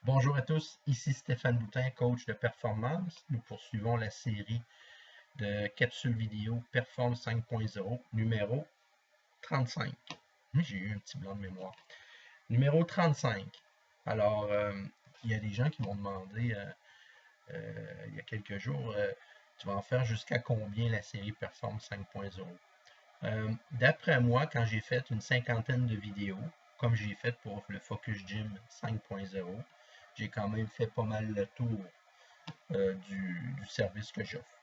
Bonjour à tous, ici Stéphane Boutin, coach de performance. Nous poursuivons la série de capsules vidéo Perform 5.0, numéro 35. J'ai eu un petit blanc de mémoire. Numéro 35. Alors, il y a des gens qui m'ont demandé il y a quelques jours, tu vas en faire jusqu'à combien la série Perform 5.0? D'après moi, quand j'ai fait une cinquantaine de vidéos, comme j'ai fait pour le Focus Gym 5.0, j'ai quand même fait pas mal le tour du service que j'offre.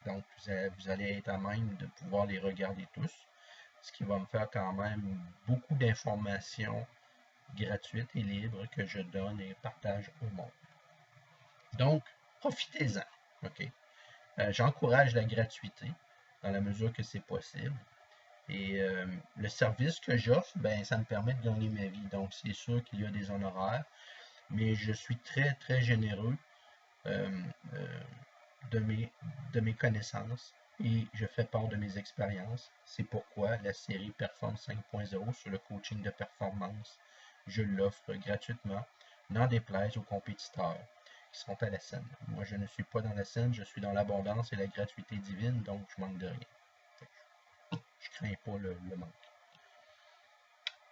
Donc, vous allez être à même de pouvoir les regarder tous, ce qui va me faire quand même beaucoup d'informations gratuites et libres que je donne et partage au monde. Donc, profitez-en. OK? J'encourage la gratuité dans la mesure que c'est possible. Et le service que j'offre, ben, ça me permet de gagner ma vie. Donc, c'est sûr qu'il y a des honoraires, mais je suis très, très généreux euh, euh, de, de mes connaissances et je fais part de mes expériences. C'est pourquoi la série Perform 5.0 sur le coaching de performance, je l'offre gratuitement, n'en déplaise aux compétiteurs qui sont à la scène. Moi, je ne suis pas dans la scène, je suis dans l'abondance et la gratuité divine, donc je manque de rien. Je crains pas le manque.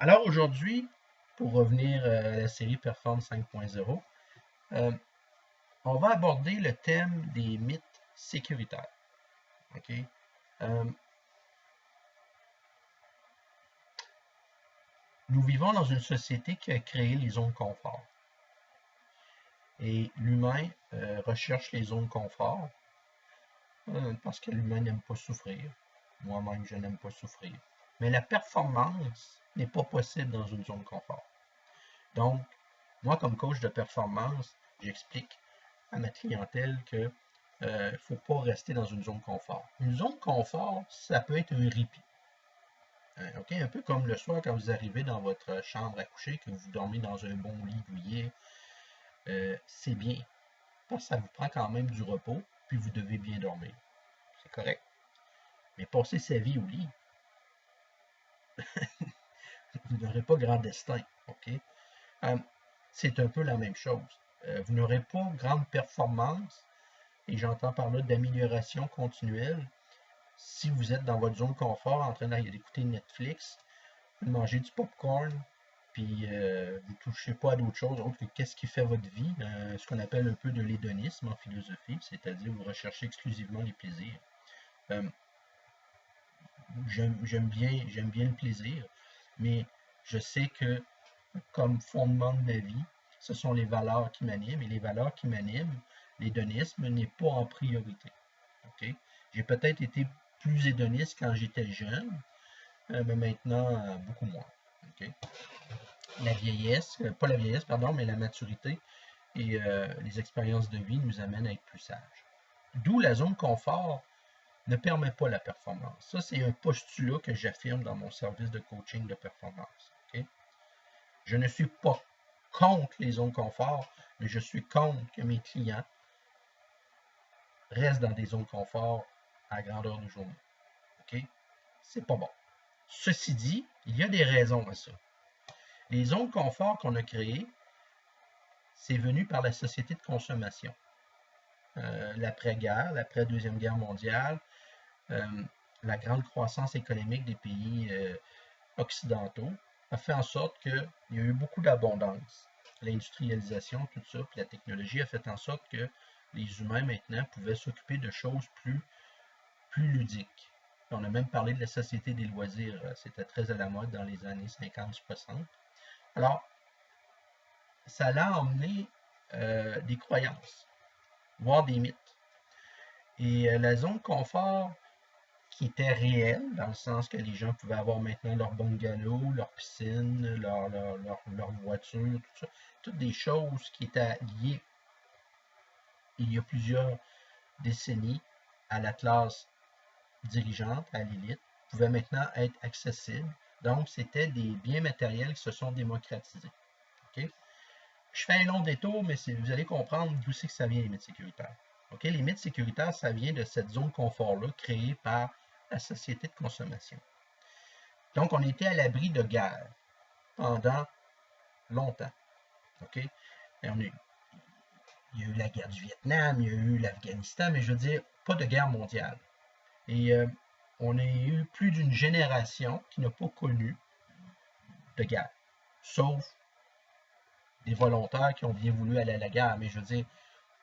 Alors aujourd'hui, pour revenir à la série Perform 5.0, on va aborder le thème des mythes sécuritaires. OK? Nous vivons dans une société qui a créé les zones de confort. Et l'humain recherche les zones de confort parce que l'humain n'aime pas souffrir. Moi-même, je n'aime pas souffrir. Mais la performance n'est pas possible dans une zone de confort. Donc, moi, comme coach de performance, j'explique à ma clientèle que ne faut pas rester dans une zone de confort. Une zone de confort, ça peut être un répit. Okay? Un peu comme le soir quand vous arrivez dans votre chambre à coucher, que vous dormez dans un bon lit douillet, c'est bien. Parce que ça vous prend quand même du repos, puis vous devez bien dormir. C'est correct. Mais passer sa vie au lit, vous n'aurez pas grand destin. Okay? C'est un peu la même chose. Vous n'aurez pas grande performance, et j'entends par là d'amélioration continuelle, si vous êtes dans votre zone de confort en train d'écouter Netflix, de manger du popcorn, puis vous ne touchez pas à d'autres choses autres que qu'est-ce qui fait votre vie, ce qu'on appelle un peu de l'hédonisme en philosophie, c'est-à-dire vous recherchez exclusivement les plaisirs. Euh, j'aime bien le plaisir, mais je sais que comme fondement de ma vie, ce sont les valeurs qui m'animent, et les valeurs qui m'animent, l'hédonisme n'est pas en priorité. Okay? J'ai peut-être été plus hédoniste quand j'étais jeune, mais maintenant, beaucoup moins. Okay? La vieillesse, pas la vieillesse, pardon, mais la maturité et les expériences de vie nous amènent à être plus sages. D'où la zone confort ne permet pas la performance. Ça, c'est un postulat que j'affirme dans mon service de coaching de performance. Okay? Je ne suis pas contre les zones confort, mais je suis contre que mes clients restent dans des zones confort à grandeur de journée. Okay? C'est pas bon. Ceci dit, il y a des raisons à ça. Les zones confort qu'on a créées, c'est venu par la société de consommation. L'après-guerre, l'après-deuxième guerre mondiale, la grande croissance économique des pays occidentaux a fait en sorte qu'il y a eu beaucoup d'abondance. L'industrialisation, tout ça, puis la technologie a fait en sorte que les humains maintenant pouvaient s'occuper de choses plus ludiques. On a même parlé de la société des loisirs. C'était très à la mode dans les années 50-60. Alors, ça l'a emmené des croyances, voire des mythes. Et la zone de confort qui était réelle, dans le sens que les gens pouvaient avoir maintenant leur bungalow, leur piscine, leur voiture, tout ça. Toutes des choses qui étaient liées il y a plusieurs décennies à la classe dirigeante, à l'élite, pouvaient maintenant être accessibles. Donc, c'était des biens matériels qui se sont démocratisés. Okay? Je fais un long détour, mais vous allez comprendre d'où c'est que ça vient, les mythes sécuritaires. Okay? Les mythes sécuritaires, ça vient de cette zone de confort-là créée par la société de consommation. Donc, on était à l'abri de guerre pendant longtemps. Okay? Il y a eu la guerre du Vietnam, il y a eu l'Afghanistan, mais je veux dire, pas de guerre mondiale. Et on a eu plus d'une génération qui n'a pas connu de guerre, sauf des volontaires qui ont bien voulu aller à la guerre. Mais je veux dire,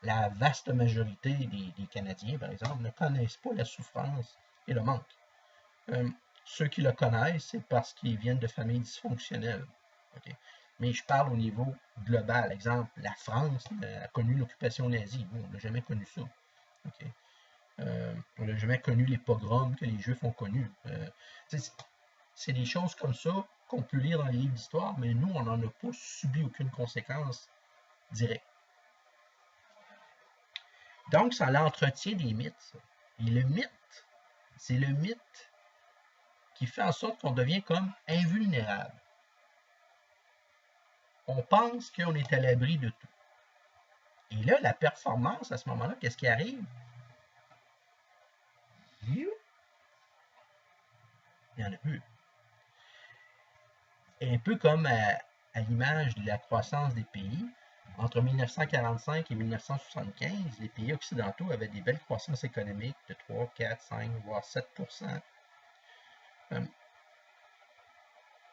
la vaste majorité des Canadiens, par exemple, ne connaissent pas la souffrance et le manque. Ceux qui le connaissent, c'est parce qu'ils viennent de familles dysfonctionnelles. Okay? Mais je parle au niveau global. Exemple, la France a connu l'occupation nazie. Nous, on n'a jamais connu ça. Okay? On n'a jamais connu les pogroms que les Juifs ont connus. C'est des choses comme ça qu'on peut lire dans les livres d'histoire, mais nous, on n'en a pas subi aucune conséquence directe. Donc, ça l'entretient des mythes. Et le mythe, c'est le mythe qui fait en sorte qu'on devient comme invulnérable. On pense qu'on est à l'abri de tout. Et là, la performance, à ce moment-là, qu'est-ce qui arrive? Il n'y en a plus. Et un peu comme à l'image de la croissance des pays, entre 1945 et 1975, les pays occidentaux avaient des belles croissances économiques de 3, 4, 5, voire 7%.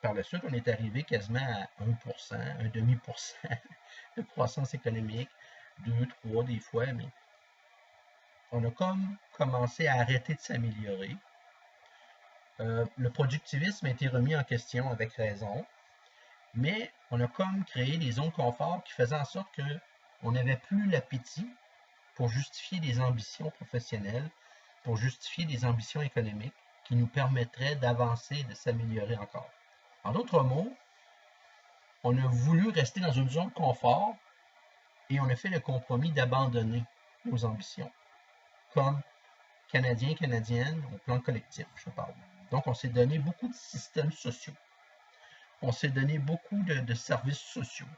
Par la suite, on est arrivé quasiment à 1%, un demi-pourcent de croissance économique, 2, 3 des fois, mais on a comme commencé à arrêter de s'améliorer. Le productivisme a été remis en question avec raison, mais on a comme créé des zones de confort qui faisaient en sorte qu'on n'avait plus l'appétit pour justifier des ambitions professionnelles, pour justifier des ambitions économiques qui nous permettraient d'avancer et de s'améliorer encore. En d'autres mots, on a voulu rester dans une zone de confort et on a fait le compromis d'abandonner nos ambitions, comme Canadiens, Canadiennes, au plan collectif, je parle. Donc, on s'est donné beaucoup de systèmes sociaux. On s'est donné beaucoup de services sociaux.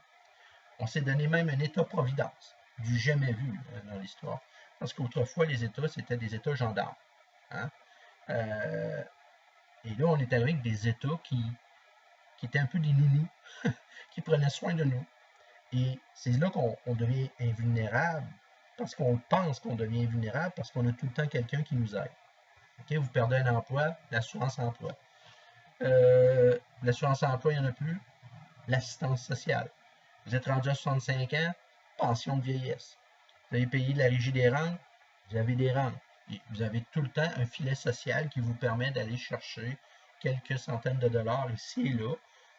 On s'est donné même un État-providence, du jamais vu dans l'histoire. Parce qu'autrefois, les États, c'était des États gendarmes. Hein? Et là, on est avec des États qui étaient un peu des nounous, qui prenaient soin de nous. Et c'est là qu'on devient invulnérable, parce qu'on pense qu'on devient invulnérable, parce qu'on a tout le temps quelqu'un qui nous aide. Okay? Vous perdez un emploi, l'assurance emploi. L'assurance emploi, il n'y en a plus. L'assistance sociale. Vous êtes rendu à 65 ans, pension de vieillesse. Vous avez payé de la régie des rentes, vous avez des rentes. Et vous avez tout le temps un filet social qui vous permet d'aller chercher quelques centaines de dollars ici et là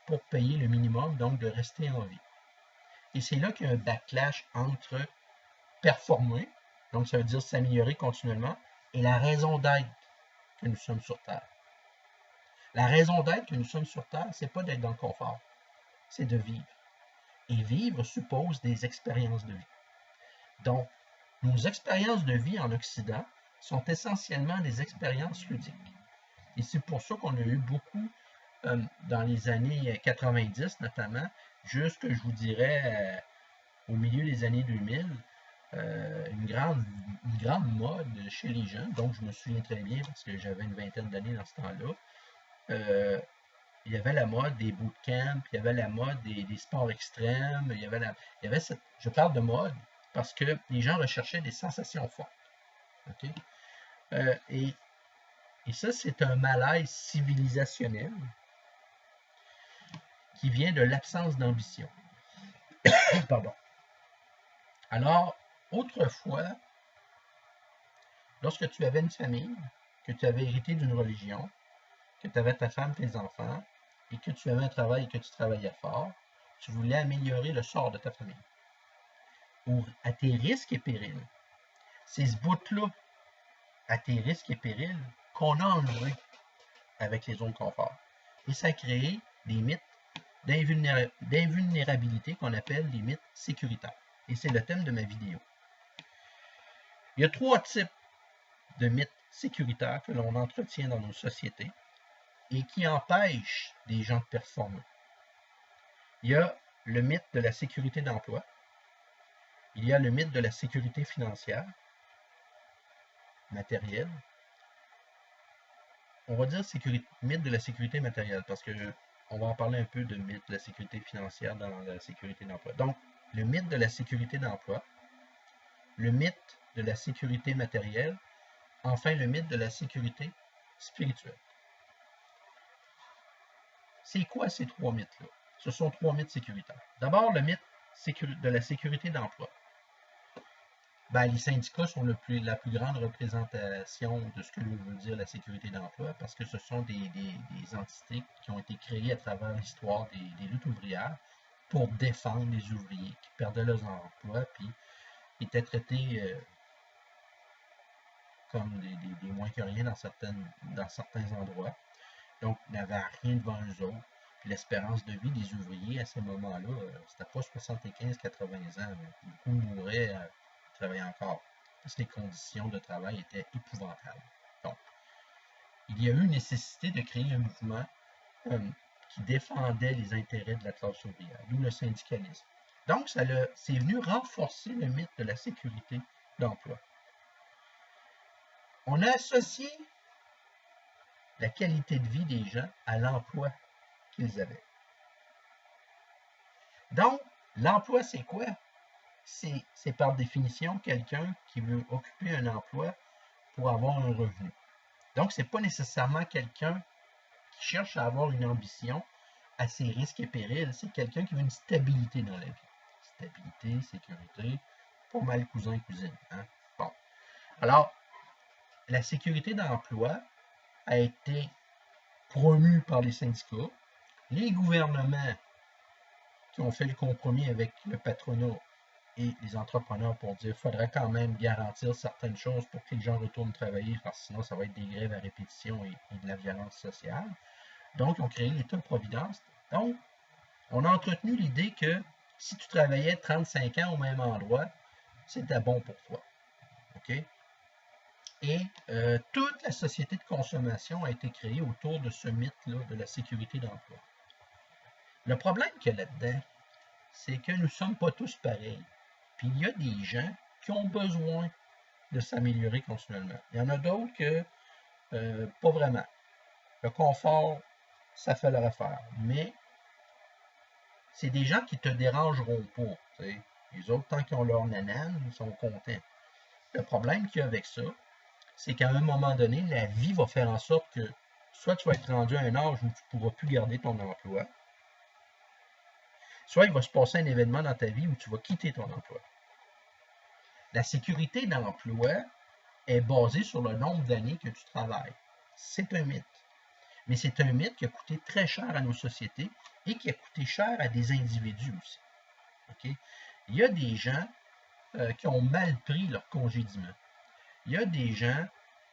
pour payer le minimum, donc de rester en vie. Et c'est là qu'il y a un backlash entre performer, donc ça veut dire s'améliorer continuellement, et la raison d'être que nous sommes sur Terre. La raison d'être que nous sommes sur Terre, c'est pas d'être dans le confort, c'est de vivre. Et vivre suppose des expériences de vie. Donc, nos expériences de vie en Occident sont essentiellement des expériences ludiques. Et c'est pour ça qu'on a eu beaucoup, dans les années 90 notamment, jusque, je vous dirais, au milieu des années 2000, une grande mode chez les jeunes, donc je me souviens très bien parce que j'avais une vingtaine d'années dans ce temps-là. Il y avait la mode des bootcamps, il y avait la mode des sports extrêmes, je parle de mode parce que les gens recherchaient des sensations fortes. Okay? Et ça, c'est un malaise civilisationnel qui vient de l'absence d'ambition. Pardon. Alors, autrefois, lorsque tu avais une famille, que tu avais hérité d'une religion, que tu avais ta femme, tes enfants, et que tu avais un travail et que tu travaillais fort, tu voulais améliorer le sort de ta famille. À tes risques et périls. C'est ce bout-là, à tes risques et périls, qu'on a enlevé avec les zones de confort. Et ça a créé des mythes d'invulnérabilité qu'on appelle les mythes sécuritaires. Et c'est le thème de ma vidéo. Il y a 3 types de mythes sécuritaires que l'on entretient dans nos sociétés et qui empêchent des gens de performer. Il y a le mythe de la sécurité d'emploi. Il y a le mythe de la sécurité financière, matérielle. On va dire mythe de la sécurité matérielle parce qu'on va en parler un peu de mythe de la sécurité financière dans la sécurité d'emploi. Donc, le mythe de la sécurité d'emploi, le mythe de la sécurité matérielle, enfin le mythe de la sécurité spirituelle. C'est quoi ces trois mythes-là? Ce sont trois mythes sécuritaires. D'abord, le mythe de la sécurité d'emploi. Ben, les syndicats sont la plus grande représentation de ce que veut dire la sécurité d'emploi parce que ce sont des entités qui ont été créées à travers l'histoire des luttes ouvrières pour défendre les ouvriers qui perdaient leurs emplois puis étaient traités comme des moins que rien dans certains endroits. Donc, ils n'avaient rien devant eux autres. Puis l'espérance de vie des ouvriers à ce moment-là, c'était pas 75-80 ans. Beaucoup mouraient travailler encore parce que les conditions de travail étaient épouvantables. Donc, il y a eu nécessité de créer un mouvement qui défendait les intérêts de la classe ouvrière, d'où le syndicalisme. Donc, c'est venu renforcer le mythe de la sécurité d'emploi. On a associé la qualité de vie des gens à l'emploi qu'ils avaient. Donc, l'emploi, c'est quoi? C'est par définition quelqu'un qui veut occuper un emploi pour avoir un revenu. Donc, ce n'est pas nécessairement quelqu'un qui cherche à avoir une ambition à ses risques et périls. C'est quelqu'un qui veut une stabilité dans la vie. Stabilité, sécurité, pas mal cousin et cousine. Hein? Bon. Alors, la sécurité d'emploi a été promue par les syndicats. Les gouvernements qui ont fait le compromis avec le patronat et les entrepreneurs pour dire qu'il faudrait quand même garantir certaines choses pour que les gens retournent travailler, parce que sinon ça va être des grèves à répétition et de la violence sociale. Donc, ils ont créé l'État-providence. Donc, on a entretenu l'idée que si tu travaillais 35 ans au même endroit, c'était bon pour toi. OK? Et toute la société de consommation a été créée autour de ce mythe-là de la sécurité d'emploi. Le problème qu'il y a là-dedans, c'est que nous ne sommes pas tous pareils. Puis il y a des gens qui ont besoin de s'améliorer continuellement. Il y en a d'autres que pas vraiment. Le confort, ça fait leur affaire. Mais c'est des gens qui ne te dérangeront pas. T'sais. Les autres, tant qu'ils ont leur nanane, ils sont contents. Le problème qu'il y a avec ça, c'est qu'à un moment donné, la vie va faire en sorte que soit tu vas être rendu à un âge où tu ne pourras plus garder ton emploi, soit il va se passer un événement dans ta vie où tu vas quitter ton emploi. La sécurité d'emploi est basée sur le nombre d'années que tu travailles. C'est un mythe. Mais c'est un mythe qui a coûté très cher à nos sociétés et qui a coûté cher à des individus aussi. Okay? Il y a des gens qui ont mal pris leur congédiement. Il y a des gens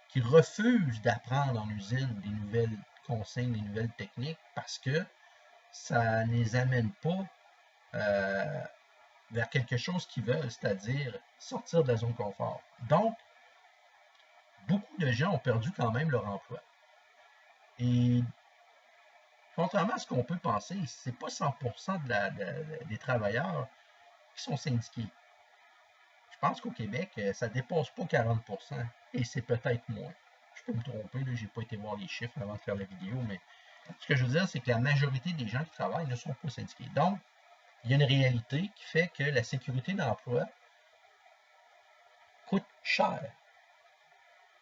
qui refusent d'apprendre en usine des nouvelles consignes, des nouvelles techniques parce que ça ne les amène pas vers quelque chose qu'ils veulent, c'est-à-dire sortir de la zone de confort. Donc, beaucoup de gens ont perdu quand même leur emploi. Et contrairement à ce qu'on peut penser, ce n'est pas 100% des travailleurs qui sont syndiqués. Je pense qu'au Québec, ça ne dépasse pas 40%, et c'est peut-être moins. Je peux me tromper, je n'ai pas été voir les chiffres avant de faire la vidéo, mais ce que je veux dire, c'est que la majorité des gens qui travaillent ne sont pas syndiqués. Donc, il y a une réalité qui fait que la sécurité d'emploi coûte cher.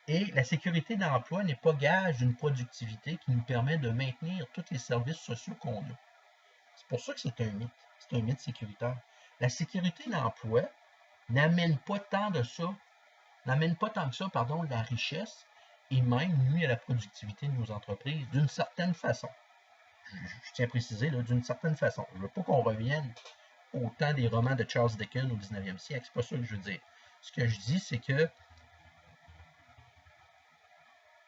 Et la sécurité d'emploi n'est pas gage d'une productivité qui nous permet de maintenir tous les services sociaux qu'on a. C'est pour ça que c'est un mythe. C'est un mythe sécuritaire. La sécurité d'emploi n'amène pas tant que ça, la richesse et même nuit à la productivité de nos entreprises d'une certaine façon. Je tiens à préciser, d'une certaine façon. Je ne veux pas qu'on revienne au temps des romans de Charles Dickens au 19e siècle. C'est pas ça que je veux dire. Ce que je dis, c'est que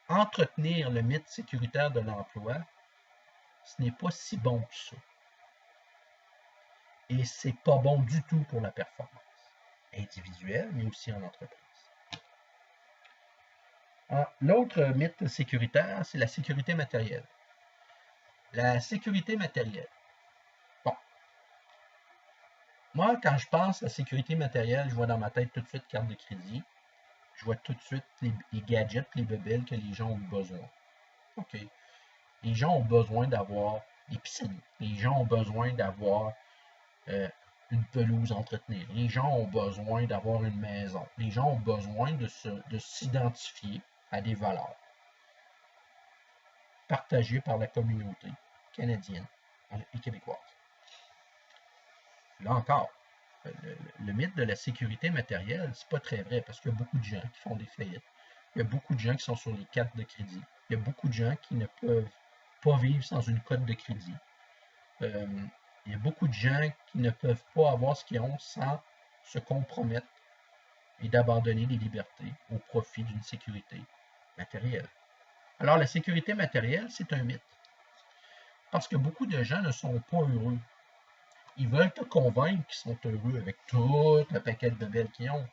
entretenir le mythe sécuritaire de l'emploi, ce n'est pas si bon que ça. Et c'est pas bon du tout pour la performance individuelle, mais aussi en entreprise. L'autre mythe sécuritaire, c'est la sécurité matérielle. La sécurité matérielle. Bon. Moi, quand je pense à la sécurité matérielle, je vois dans ma tête tout de suite carte de crédit. Je vois tout de suite les gadgets, les bebelles que les gens ont besoin. OK. Les gens ont besoin d'avoir des piscines. Les gens ont besoin d'avoir une pelouse à entretenir. Les gens ont besoin d'avoir une maison. Les gens ont besoin de s'identifier à des valeurs partagées par la communauté canadienne et québécoise. Là encore, le mythe de la sécurité matérielle, c'est pas très vrai parce qu'il y a beaucoup de gens qui font des faillites. Il y a beaucoup de gens qui sont sur les cartes de crédit. Il y a beaucoup de gens qui ne peuvent pas vivre sans une cote de crédit. Il y a beaucoup de gens qui ne peuvent pas avoir ce qu'ils ont sans se compromettre et d'abandonner les libertés au profit d'une sécurité matérielle. Alors, la sécurité matérielle, c'est un mythe. Parce que beaucoup de gens ne sont pas heureux. Ils veulent te convaincre qu'ils sont heureux avec tout le paquet de bébelles qu'ils ont.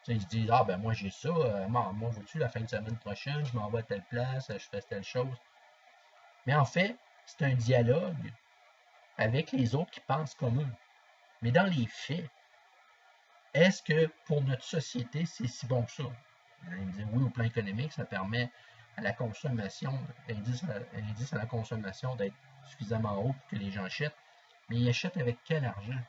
Tu sais, ils se disent, ah ben moi j'ai ça, moi vois-tu, la fin de semaine prochaine, je m'en vais à telle place, je fais telle chose. Mais en fait, c'est un dialogue avec les autres qui pensent comme eux. Mais dans les faits, est-ce que pour notre société, c'est si bon que ça? Ils me disent oui, au plan économique, ça permet à la consommation, l'indice à la consommation d'être suffisamment haut pour que les gens achètent. Mais ils achètent avec quel argent?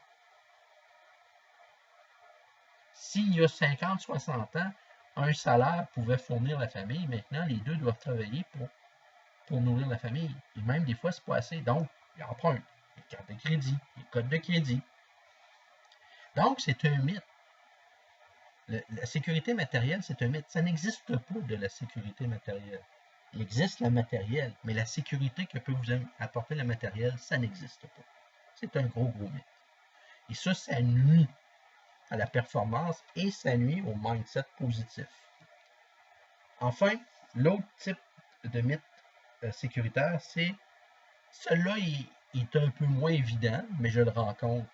S'il y a 50, 60 ans, un salaire pouvait fournir la famille, maintenant, les deux doivent travailler pour nourrir la famille. Et même des fois, c'est pas assez. Donc, ils empruntent les cartes de crédit, les codes de crédit. Donc, c'est un mythe. La sécurité matérielle, c'est un mythe. Ça n'existe pas de la sécurité matérielle. Il existe la matérielle, mais la sécurité que peut vous apporter le matériel, ça n'existe pas. C'est un gros mythe. Et ça nuit à la performance et ça nuit au mindset positif. Enfin, l'autre type de mythe sécuritaire, c'est celui-là est un peu moins évident, mais je le rencontre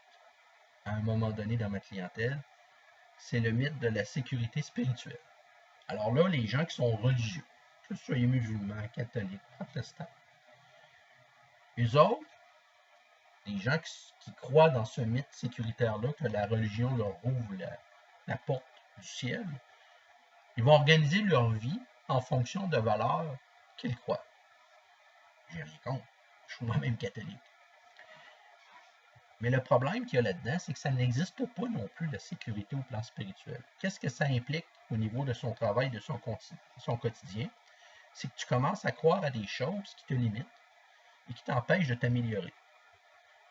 à un moment donné dans ma clientèle. C'est le mythe de la sécurité spirituelle. Alors là, les gens qui sont religieux, que ce soit musulmans, catholiques, protestants, eux autres, les gens qui croient dans ce mythe sécuritaire-là, que la religion leur ouvre la porte du ciel, ils vont organiser leur vie en fonction de valeurs qu'ils croient. J'ai rien contre. Je suis moi-même catholique. Mais le problème qu'il y a là-dedans, c'est que ça n'existe pas non plus la sécurité au plan spirituel. Qu'est-ce que ça implique au niveau de son travail, de son quotidien? C'est que tu commences à croire à des choses qui te limitent et qui t'empêchent de t'améliorer.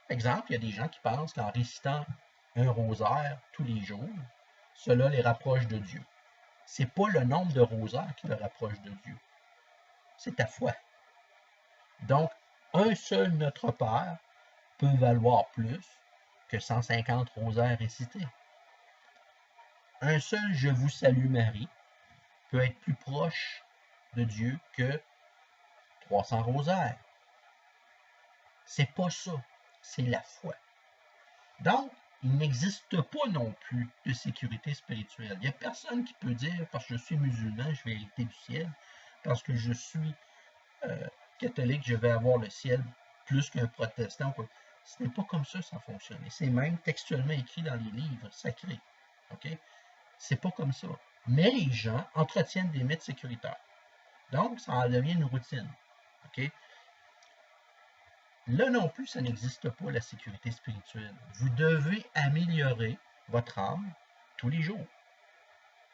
Par exemple, il y a des gens qui pensent qu'en récitant un rosaire tous les jours, cela les rapproche de Dieu. Ce n'est pas le nombre de rosaires qui le rapproche de Dieu. C'est ta foi. Donc, un seul Notre Père peut valoir plus que 150 rosaires récités. Un seul Je vous salue Marie peut être plus proche de Dieu que 300 rosaires. C'est pas ça, c'est la foi. Donc, il n'existe pas non plus de sécurité spirituelle. Il n'y a personne qui peut dire, parce que je suis musulman, je vais hériter du ciel, parce que je suis catholique, je vais avoir le ciel plus qu'un protestant. Ce n'est pas comme ça que ça fonctionne. Et c'est même textuellement écrit dans les livres sacrés. Okay? C'est pas comme ça. Mais les gens entretiennent des mythes sécuritaires. Donc, ça en devient une routine. Okay? Là non plus, ça n'existe pas, la sécurité spirituelle. Vous devez améliorer votre âme tous les jours.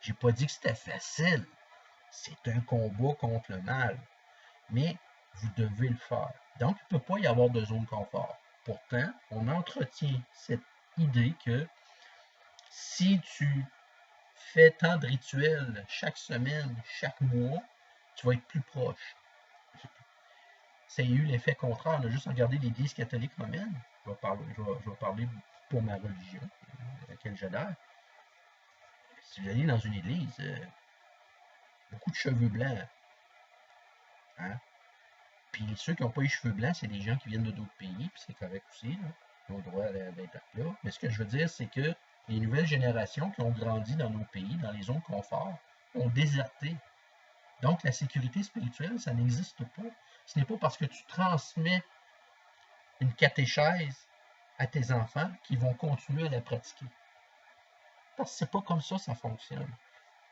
J'ai pas dit que c'était facile. C'est un combat contre le mal. Mais vous devez le faire. Donc, il ne peut pas y avoir de zone de confort. Pourtant, on entretient cette idée que si tu fais tant de rituels chaque semaine, chaque mois, tu vas être plus proche. Ça a eu l'effet contraire. On a juste regardé l'Église catholique romaine. Je vais parler pour ma religion, à laquelle j'adhère. Si vous allez dans une église, beaucoup de cheveux blancs. Hein? Puis ceux qui n'ont pas les cheveux blancs, c'est des gens qui viennent de d'autres pays, puis c'est correct aussi. Là. Ils ont le droit d'être là. Mais ce que je veux dire, c'est que les nouvelles générations qui ont grandi dans nos pays, dans les zones de confort, ont déserté. Donc, la sécurité spirituelle, ça n'existe pas. Ce n'est pas parce que tu transmets une catéchèse à tes enfants qu'ils vont continuer à la pratiquer. Parce que c'est pas comme ça que ça fonctionne.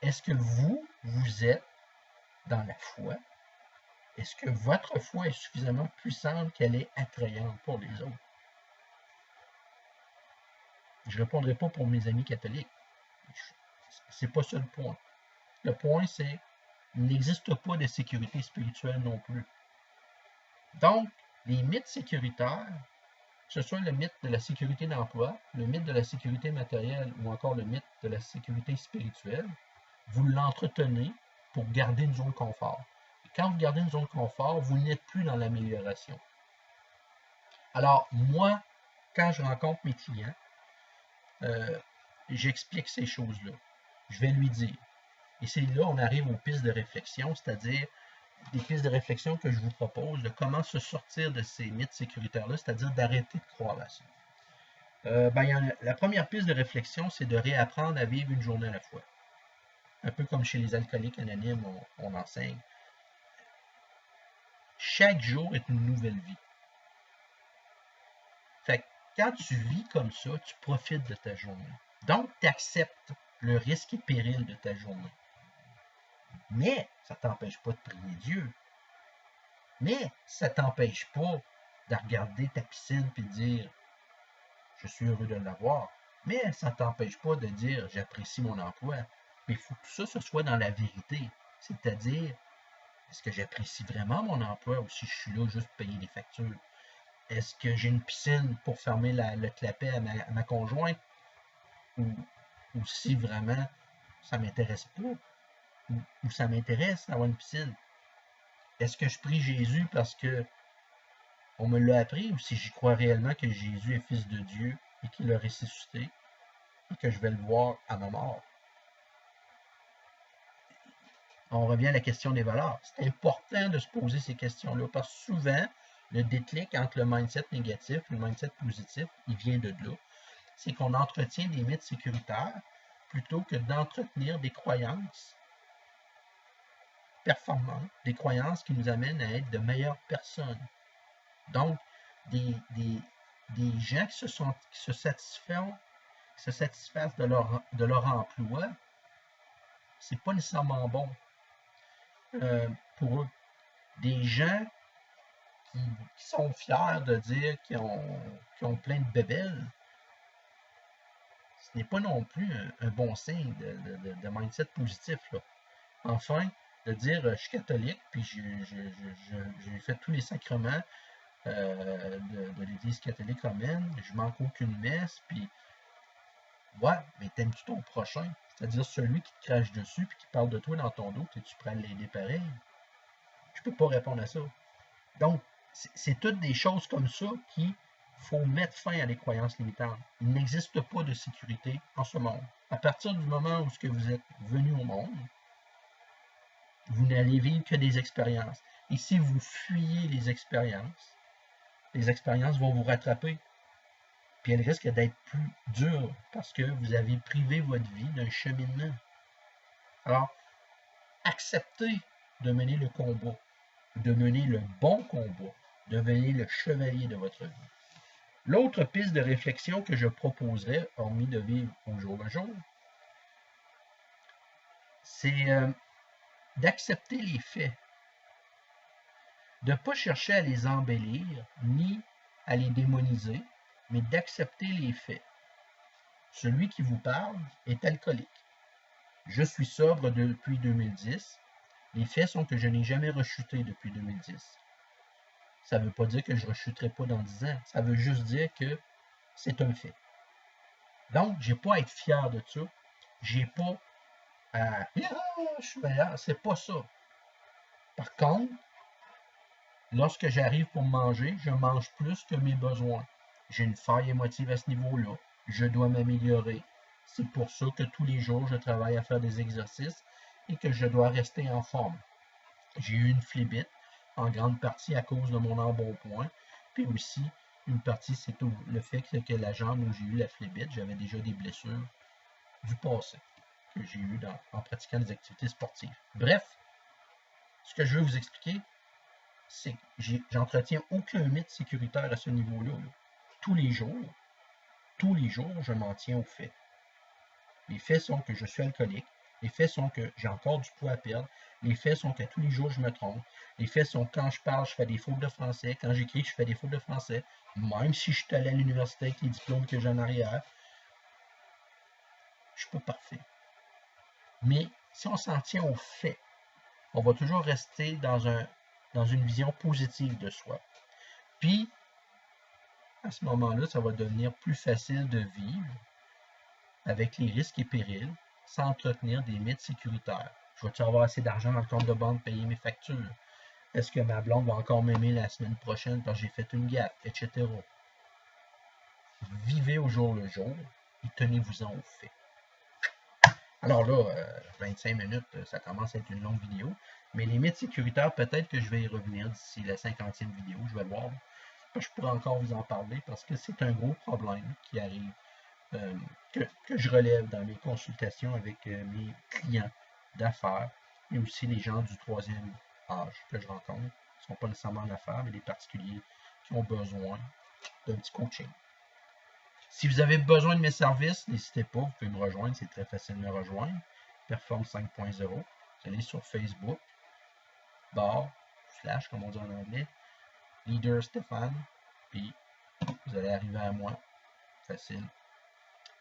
Est-ce que vous êtes dans la foi? Est-ce que votre foi est suffisamment puissante qu'elle est attrayante pour les autres? Je ne répondrai pas pour mes amis catholiques. C'est pas ça le point. Le point, c'est qu'il n'existe pas de sécurité spirituelle non plus. Donc, les mythes sécuritaires, que ce soit le mythe de la sécurité d'emploi, le mythe de la sécurité matérielle ou encore le mythe de la sécurité spirituelle, vous l'entretenez pour garder une zone de confort. Et quand vous gardez une zone de confort, vous n'êtes plus dans l'amélioration. Alors, moi, quand je rencontre mes clients, j'explique ces choses-là. Je vais lui dire. Et c'est là on arrive aux pistes de réflexion, c'est-à-dire des pistes de réflexion que je vous propose de comment se sortir de ces mythes sécuritaires-là, c'est-à-dire d'arrêter de croire à ça. La première piste de réflexion, c'est de réapprendre à vivre une journée à la fois. Un peu comme chez les alcooliques anonymes, on enseigne. Chaque jour est une nouvelle vie. Fait que quand tu vis comme ça, tu profites de ta journée. Donc, tu acceptes le risque et péril de ta journée. Mais ça ne t'empêche pas de prier Dieu. Mais ça ne t'empêche pas de regarder ta piscine et de dire « Je suis heureux de l'avoir ». Mais ça ne t'empêche pas de dire « J'apprécie mon emploi ». Mais il faut que tout ça se soit dans la vérité. C'est-à-dire, est-ce que j'apprécie vraiment mon emploi ou si je suis là juste pour payer des factures? Est-ce que j'ai une piscine pour fermer le clapet à ma conjointe? Ou si vraiment ça ne m'intéresse pas? Ou ça m'intéresse d'avoir une piscine? Est-ce que je prie Jésus parce que on me l'a appris ou si j'y crois réellement que Jésus est fils de Dieu et qu'il a ressuscité et que je vais le voir à ma mort? On revient à la question des valeurs. C'est important de se poser ces questions-là parce que souvent, le déclic entre le mindset négatif et le mindset positif, il vient de là. C'est qu'on entretient des mythes sécuritaires plutôt que d'entretenir des croyances performantes, des croyances qui nous amènent à être de meilleures personnes. Donc, des gens qui se satisfassent de leur emploi, c'est pas nécessairement bon pour eux. Des gens qui sont fiers de dire qu'ils ont plein de bébelles, ce n'est pas non plus un bon signe de mindset positif, là. Enfin, de dire je suis catholique, puis j'ai fait tous les sacrements de l'Église catholique romaine, je manque aucune messe, puis ouais, mais t'aimes-tu ton prochain? C'est-à-dire celui qui te crache dessus puis qui parle de toi dans ton dos, es-tu prêt à l'aider pareil? Je peux pas répondre à ça. Donc, c'est toutes des choses comme ça qu'il faut mettre fin à des croyances limitantes. Il n'existe pas de sécurité en ce monde. À partir du moment où vous êtes venu au monde, vous n'allez vivre que des expériences. Et si vous fuyez les expériences vont vous rattraper. Puis elles risquent d'être plus dures parce que vous avez privé votre vie d'un cheminement. Alors, acceptez de mener le combat, de mener le bon combat, devenez le chevalier de votre vie. L'autre piste de réflexion que je proposerais, hormis de vivre au jour le jour, c'est d'accepter les faits, de ne pas chercher à les embellir, ni à les démoniser, mais d'accepter les faits. Celui qui vous parle est alcoolique. Je suis sobre depuis 2010. Les faits sont que je n'ai jamais rechuté depuis 2010. Ça ne veut pas dire que je ne rechuterai pas dans 10 ans. Ça veut juste dire que c'est un fait. Donc, je n'ai pas à être fier de ça. J'ai pas à je suis meilleur. C'est pas ça. Par contre, lorsque j'arrive pour manger, je mange plus que mes besoins. J'ai une faille émotive à ce niveau-là. Je dois m'améliorer. C'est pour ça que tous les jours, je travaille à faire des exercices et que je dois rester en forme. J'ai eu une phlébite, en grande partie à cause de mon embonpoint, puis aussi, une partie, c'est le fait que la jambe où j'ai eu la phlébite, j'avais déjà des blessures du passé que j'ai eu en pratiquant des activités sportives. Bref, ce que je veux vous expliquer, c'est que j'entretiens aucun mythe sécuritaire à ce niveau-là. Tous les jours, je m'en tiens aux faits. Les faits sont que je suis alcoolique. Les faits sont que j'ai encore du poids à perdre. Les faits sont qu'à tous les jours, je me trompe. Les faits sont que quand je parle, je fais des fautes de français. Quand j'écris, je fais des fautes de français. Même si je suis allé à l'université avec les diplômes que j'ai en arrière. Je suis pas parfait. Mais si on s'en tient aux faits, on va toujours rester dans une vision positive de soi. Puis, à ce moment-là, ça va devenir plus facile de vivre avec les risques et périls sans entretenir des mythes sécuritaires. Je vais-tu avoir assez d'argent dans le compte de banque pour payer mes factures? Est-ce que ma blonde va encore m'aimer la semaine prochaine parce que j'ai fait une gaffe, etc. Vivez au jour le jour et tenez-vous-en aux faits. Alors là, 25 minutes, ça commence à être une longue vidéo, mais les mythes sécuritaires, peut-être que je vais y revenir d'ici la 50e vidéo, je vais voir. Je pourrais encore vous en parler parce que c'est un gros problème qui arrive, que je relève dans mes consultations avec mes clients d'affaires et aussi les gens du troisième âge que je rencontre. Ils ne sont pas nécessairement en affaires, mais des particuliers qui ont besoin d'un petit coaching. Si vous avez besoin de mes services, n'hésitez pas, vous pouvez me rejoindre, c'est très facile de me rejoindre. Perform 5.0, vous allez sur Facebook, / comme on dit en anglais, Leader Stéphane, puis vous allez arriver à moi, facile.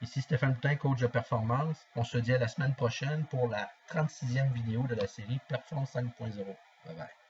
Ici Stéphane Boutin, coach de performance. On se dit à la semaine prochaine pour la 36e vidéo de la série Perform 5.0. Bye bye.